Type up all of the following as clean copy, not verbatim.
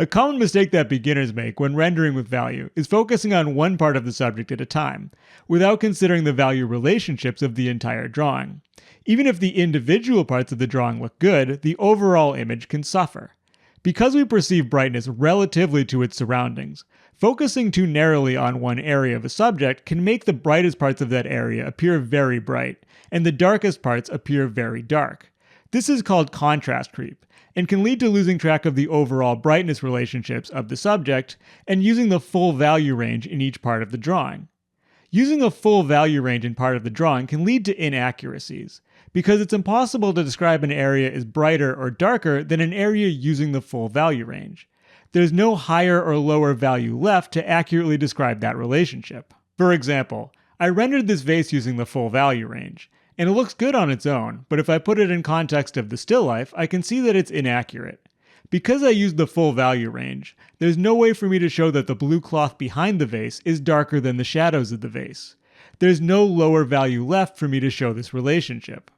A common mistake that beginners make when rendering with value is focusing on one part of the subject at a time, without considering the value relationships of the entire drawing. Even if the individual parts of the drawing look good, the overall image can suffer. Because we perceive brightness relatively to its surroundings, focusing too narrowly on one area of a subject can make the brightest parts of that area appear very bright, and the darkest parts appear very dark. This is called contrast creep, and can lead to losing track of the overall brightness relationships of the subject and using the full value range in each part of the drawing. Using a full value range in part of the drawing can lead to inaccuracies, because it's impossible to describe an area as brighter or darker than an area using the full value range. There's no higher or lower value left to accurately describe that relationship. For example, I rendered this vase using the full value range, and it looks good on its own, but if I put it in context of the still life, I can see that it's inaccurate. Because I used the full value range, there's no way for me to show that the blue cloth behind the vase is darker than the shadows of the vase. There's no lower value left for me to show this relationship.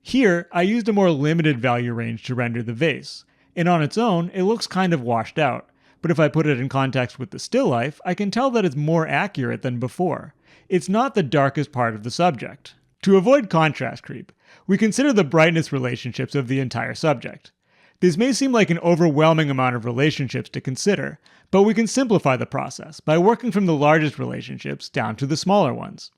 Here, I used a more limited value range to render the vase, and on its own, it looks kind of washed out, but if I put it in context with the still life, I can tell that it's more accurate than before. It's not the darkest part of the subject. To avoid contrast creep, we consider the brightness relationships of the entire subject. This may seem like an overwhelming amount of relationships to consider, but we can simplify the process by working from the largest relationships down to the smaller ones.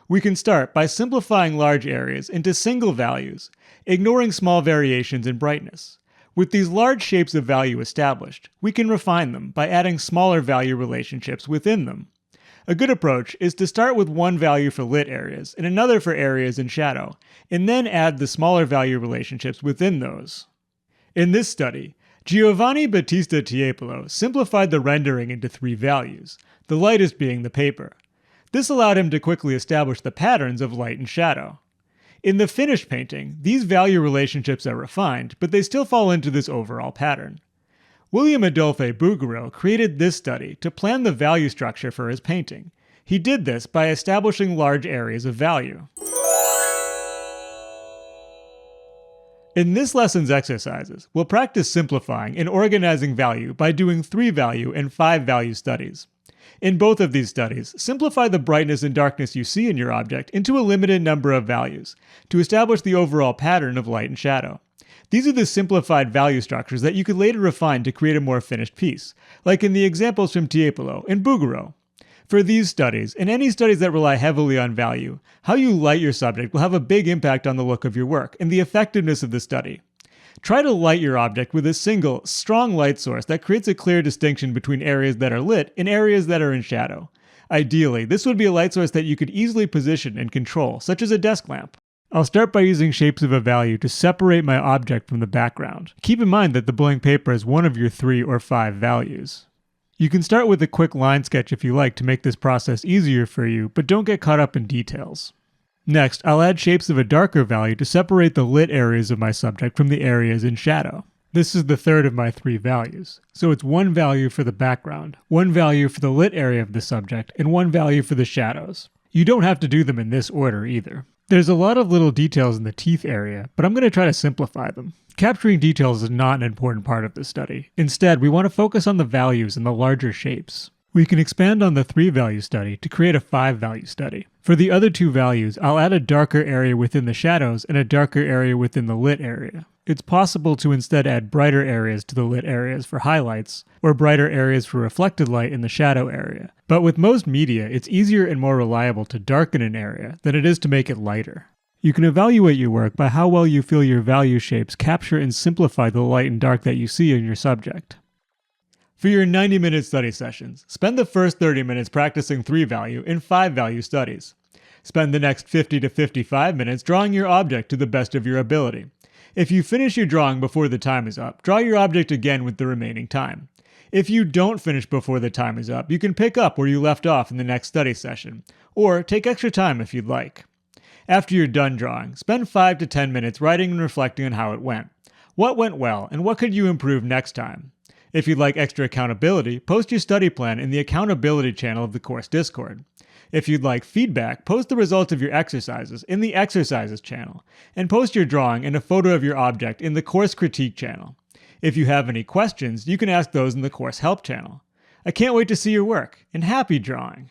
We can start by simplifying large areas into single values, ignoring small variations in brightness. With these large shapes of value established, we can refine them by adding smaller value relationships within them. A good approach is to start with one value for lit areas and another for areas in shadow, and then add the smaller value relationships within those. In this study, Giovanni Battista Tiepolo simplified the rendering into 3 values, the lightest being the paper. This allowed him to quickly establish the patterns of light and shadow. In the finished painting, these value relationships are refined, but they still fall into this overall pattern. William Adolphe Bouguereau created this study to plan the value structure for his painting. He did this by establishing large areas of value. In this lesson's exercises, we'll practice simplifying and organizing value by doing 3 value and 5 value studies. In both of these studies, simplify the brightness and darkness you see in your object into a limited number of values to establish the overall pattern of light and shadow. These are the simplified value structures that you could later refine to create a more finished piece, like in the examples from Tiepolo and Bouguereau. For these studies, and any studies that rely heavily on value, how you light your subject will have a big impact on the look of your work and the effectiveness of the study. Try to light your object with a single, strong light source that creates a clear distinction between areas that are lit and areas that are in shadow. Ideally, this would be a light source that you could easily position and control, such as a desk lamp. I'll start by using shapes of a value to separate my object from the background. Keep in mind that the blank paper is one of your 3 or 5 values. You can start with a quick line sketch if you like to make this process easier for you, but don't get caught up in details. Next, I'll add shapes of a darker value to separate the lit areas of my subject from the areas in shadow. This is the third of my 3 values. So it's 1 value for the background, 1 value for the lit area of the subject, and 1 value for the shadows. You don't have to do them in this order either. There's a lot of little details in the teeth area, but I'm going to try to simplify them. Capturing details is not an important part of this study. Instead, we want to focus on the values and the larger shapes. We can expand on the 3 value study to create a 5 value study. For the other 2 values, I'll add a darker area within the shadows and a darker area within the lit area. It's possible to instead add brighter areas to the lit areas for highlights, or brighter areas for reflected light in the shadow area. But with most media, it's easier and more reliable to darken an area than it is to make it lighter. You can evaluate your work by how well you feel your value shapes capture and simplify the light and dark that you see in your subject. For your 90-minute study sessions, spend the first 30 minutes practicing 3 value and 5 value studies. Spend the next 50 to 55 minutes drawing your object to the best of your ability. If you finish your drawing before the time is up, draw your object again with the remaining time. If you don't finish before the time is up, you can pick up where you left off in the next study session, or take extra time if you'd like. After you're done drawing, spend 5 to 10 minutes writing and reflecting on how it went. What went well, and what could you improve next time? If you'd like extra accountability, post your study plan in the accountability channel of the course Discord. If you'd like feedback, post the results of your exercises in the exercises channel, and post your drawing and a photo of your object in the course critique channel. If you have any questions, you can ask those in the course help channel. I can't wait to see your work, and happy drawing!